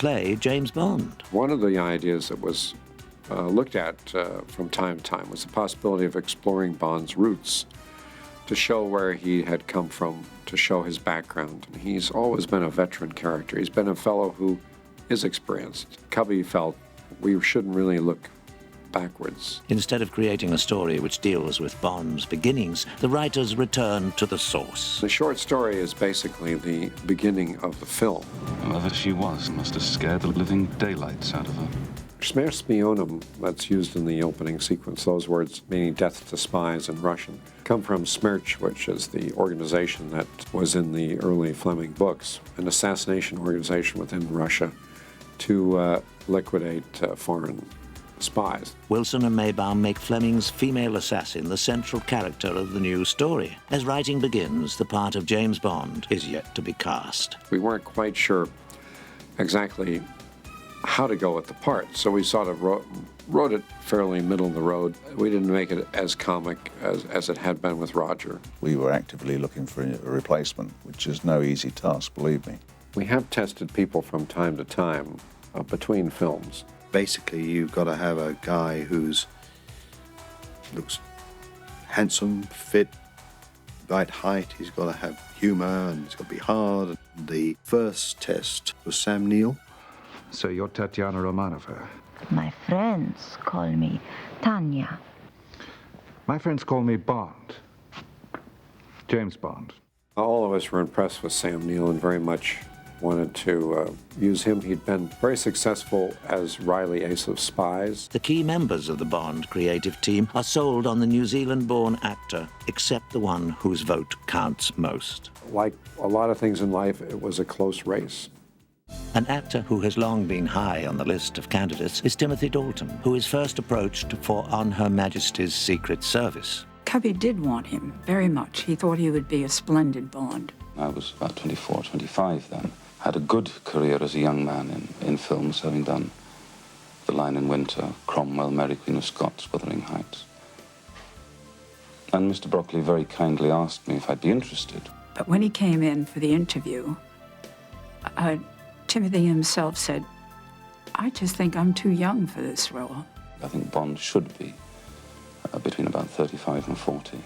play James Bond. One of the ideas that was looked at from time to time was the possibility of exploring Bond's roots to show where he had come from, to show his background. And he's always been a veteran character. He's been a fellow who is experienced. Cubby felt we shouldn't really look backwards. Instead of creating a story which deals with Bond's beginnings, the writers return to the source. The short story is basically the beginning of the film. Whoever she was must have scared the living daylights out of her. Smерть spionum, that's used in the opening sequence, those words meaning death to spies in Russian, come from Smерть, which is the organization that was in the early Fleming books, an assassination organization within Russia to liquidate foreign spies. Wilson and Maybaum make Fleming's female assassin the central character of the new story. As writing begins, the part of James Bond is yet to be cast. We weren't quite sure exactly how to go with the part, so we sort of wrote it fairly middle of the road. We didn't make it as comic as it had been with Roger. We were actively looking for a replacement, which is no easy task, believe me. We have tested people from time to time between films. Basically, you've got to have a guy who's looks handsome, fit, right height. He's got to have humor, and it's got to be hard. The first test was Sam Neill. So you're Tatiana Romanova. My friends call me Tanya. My friends call me Bond. James Bond. All of us were impressed with Sam Neill and very much wanted to use him. He'd been very successful as Riley Ace of Spies. The key members of the Bond creative team are sold on the New Zealand-born actor, except the one whose vote counts most. Like a lot of things in life, it was a close race. An actor who has long been high on the list of candidates is Timothy Dalton, who is first approached for On Her Majesty's Secret Service. Cubby did want him very much. He thought he would be a splendid Bond. I was about 24, 25 then. Had a good career as a young man in films, having done The Lion in Winter, Cromwell, Mary Queen of Scots, Wuthering Heights. And Mr. Broccoli very kindly asked me if I'd be interested. But when he came in for the interview, Timothy himself said, "I just think I'm too young for this role." I think Bond should be between about 35 and 40.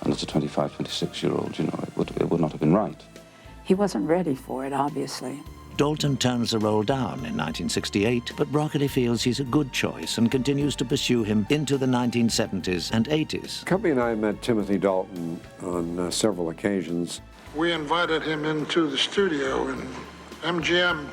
And as a 25, 26-year-old, you know, it would not have been right. He wasn't ready for it, obviously. Dalton turns the role down in 1968, but Broccoli feels he's a good choice and continues to pursue him into the 1970s and 80s. Cubby and I met Timothy Dalton on several occasions. We invited him into the studio in MGM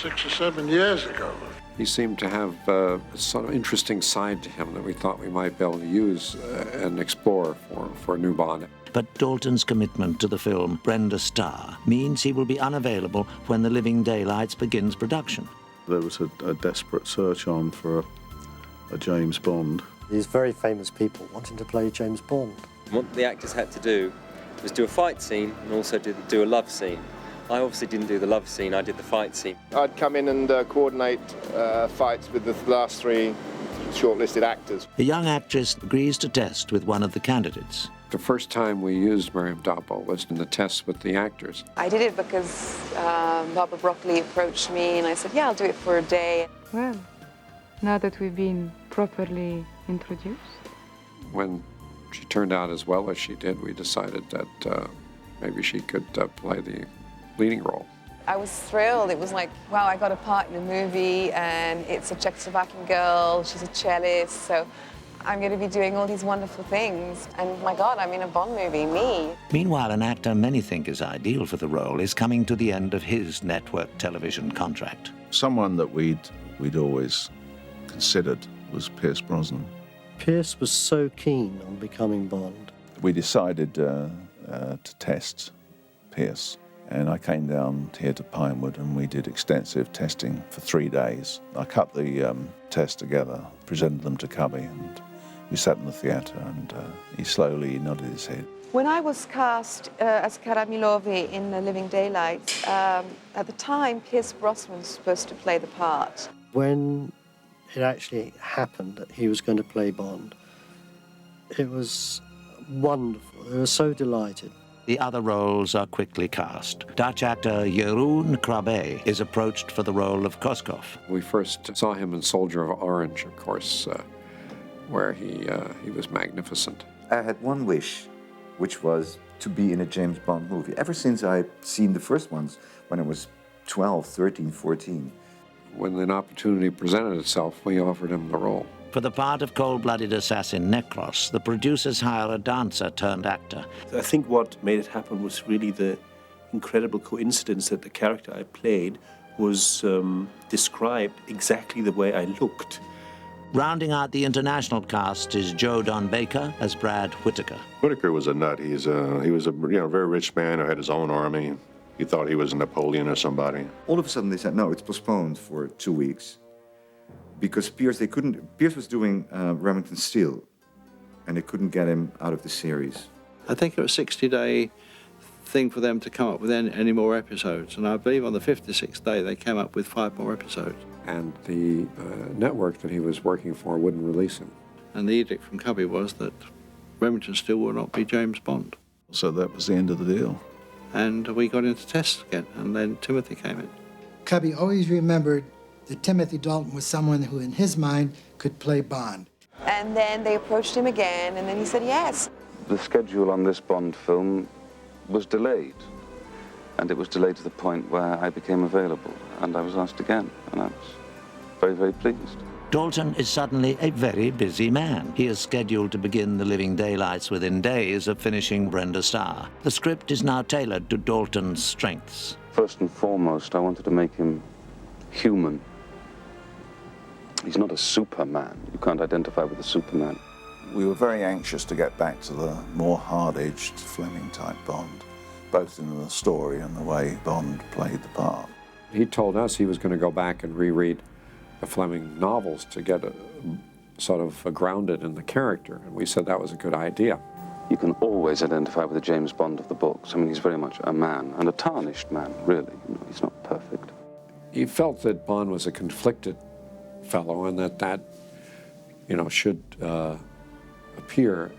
6 or 7 years ago. He seemed to have a sort of interesting side to him that we thought we might be able to use and explore for a new Bond. But Dalton's commitment to the film Brenda Starr means he will be unavailable when the Livingday Lights begins production. There was a desperate search on for a James Bond. These very famous people wanting to play James Bond. What the actors had to do was do a fight scene and also do a love scene. I obviously didn't do the love scene, I did the fight scene. I'd come in and coordinate fights with the last three shortlisted actors. The young actress agrees to test with one of the candidates. The first time we used Miriam Doppo was in the test with the actors. I did it because Barbara Broccoli approached me and I said, yeah, I'll do it for a day. Well, now that we've been properly introduced. When she turned out as well as she did, we decided that maybe she could play the leading role. I was thrilled. It was like, wow, I got a part in a movie and it's a Czechoslovakian girl, she's a cellist, so I'm going to be doing all these wonderful things. And my God, I'm in a Bond movie, me. Meanwhile, an actor many think is ideal for the role is coming to the end of his network television contract. Someone that we'd always considered was Pierce Brosnan. Pierce was so keen on becoming Bond. We decided to test Pierce. And I came down here to Pinewood and we did extensive testing for 3 days. I cut the tests together, presented them to Cubby, and we sat in the theatre and he slowly nodded his head. When I was cast as Karamilovi in The Livingday Lights, at the time, Pierce Brosnan was supposed to play the part. When it actually happened that he was going to play Bond, it was wonderful. They were so delighted. The other roles are quickly cast. Dutch actor Jeroen Krabbe is approached for the role of Koskov. We first saw him in Soldier of Orange, of course, where he was magnificent. I had one wish, which was to be in a James Bond movie. Ever since I'd seen the first ones, when I was 12, 13, 14. When an opportunity presented itself, we offered him the role. For the part of cold-blooded assassin Necros, the producers hire a dancer turned actor. I think what made it happen was really the incredible coincidence that the character I played was described exactly the way I looked. Rounding out the international cast is Joe Don Baker as Brad Whitaker. Whitaker was a nut. He was a very rich man who had his own army. He thought he was Napoleon or somebody. All of a sudden they said, no, it's postponed for 2 weeks. Because Pierce was doing Remington Steele, and they couldn't get him out of the series. I think it was a 60-day thing for them to come up with any more episodes. And I believe on the 56th day they came up with 5 more episodes. And the network that he was working for wouldn't release him. And the edict from Cubby was that Remington Steele will not be James Bond. So that was the end of the deal. And we got into tests again, and then Timothy came in. Cubby always remembered that Timothy Dalton was someone who, in his mind, could play Bond. And then they approached him again, and then he said yes. The schedule on this Bond film was delayed, and it was delayed to the point where I became available, and I was asked again, and I was very, very pleased. Dalton is suddenly a very busy man. He is scheduled to begin the Livingday Lights within days of finishing Brenda Starr. The script is now tailored to Dalton's strengths. First and foremost, I wanted to make him human. He's not a Superman. You can't identify with a Superman. We were very anxious to get back to the more hard-edged Fleming-type Bond, both in the story and the way Bond played the part. He told us he was going to go back and reread the Fleming novels to get sort of grounded in the character, and we said that was a good idea. You can always identify with the James Bond of the books. I mean, he's very much a man, and a tarnished man, really. He's not perfect. He felt that Bond was a conflicted fellow, and that should appear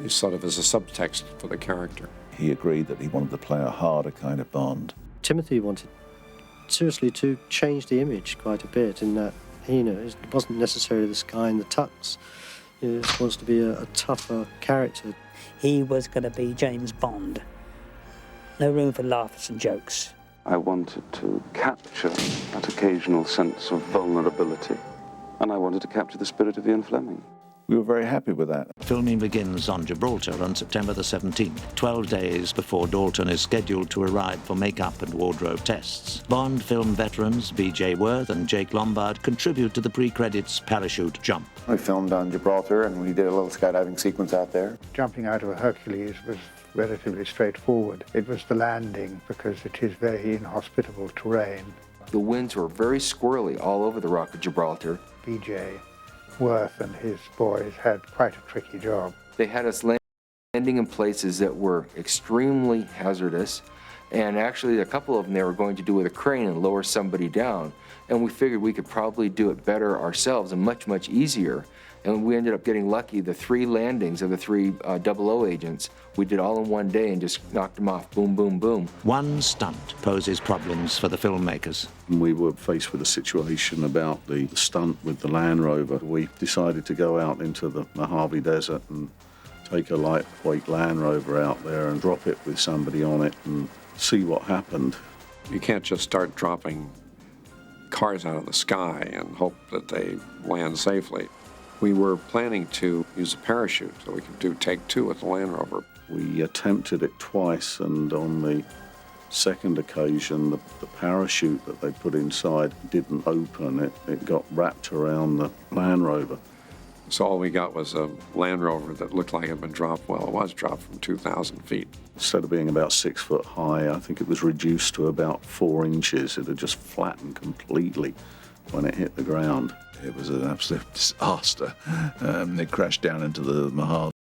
sort of as a subtext for the character. He agreed that he wanted to play a harder kind of Bond. Timothy wanted, seriously, to change the image quite a bit in that, it wasn't necessarily this guy in the tux. He wants to be a tougher character. He was going to be James Bond. No room for laughs and jokes. I wanted to capture that occasional sense of vulnerability, and I wanted to capture the spirit of Ian Fleming. We were very happy with that. Filming begins on Gibraltar on September the 17th, 12 days before Dalton is scheduled to arrive for makeup and wardrobe tests. Bond film veterans B.J. Worth and Jake Lombard contribute to the pre-credits parachute jump. We filmed on Gibraltar and we did a little skydiving sequence out there. Jumping out of a Hercules was relatively straightforward. It was the landing, because it is very inhospitable terrain. The winds were very squirrely all over the Rock of Gibraltar. B.J. Worth and his boys had quite a tricky job. They had us landing in places that were extremely hazardous, and actually a couple of them they were going to do with a crane and lower somebody down, and we figured we could probably do it better ourselves and much, much easier. And we ended up getting lucky. The 3 landings of the 3 00 agents, we did all in one day and just knocked them off, boom, boom, boom. One stunt poses problems for the filmmakers. We were faced with a situation about the stunt with the Land Rover. We decided to go out into the Mojave Desert and take a lightweight Land Rover out there and drop it with somebody on it and see what happened. You can't just start dropping cars out of the sky and hope that they land safely. We were planning to use a parachute so we could do take 2 with the Land Rover. We attempted it twice, and on the second occasion, the parachute that they put inside didn't open. It got wrapped around the Land Rover. So all we got was a Land Rover that looked like it had been dropped. Well, it was dropped from 2,000 feet. Instead of being about 6 foot high, I think it was reduced to about 4 inches. It had just flattened completely when it hit the ground. It was an absolute disaster. It crashed down into the Mojave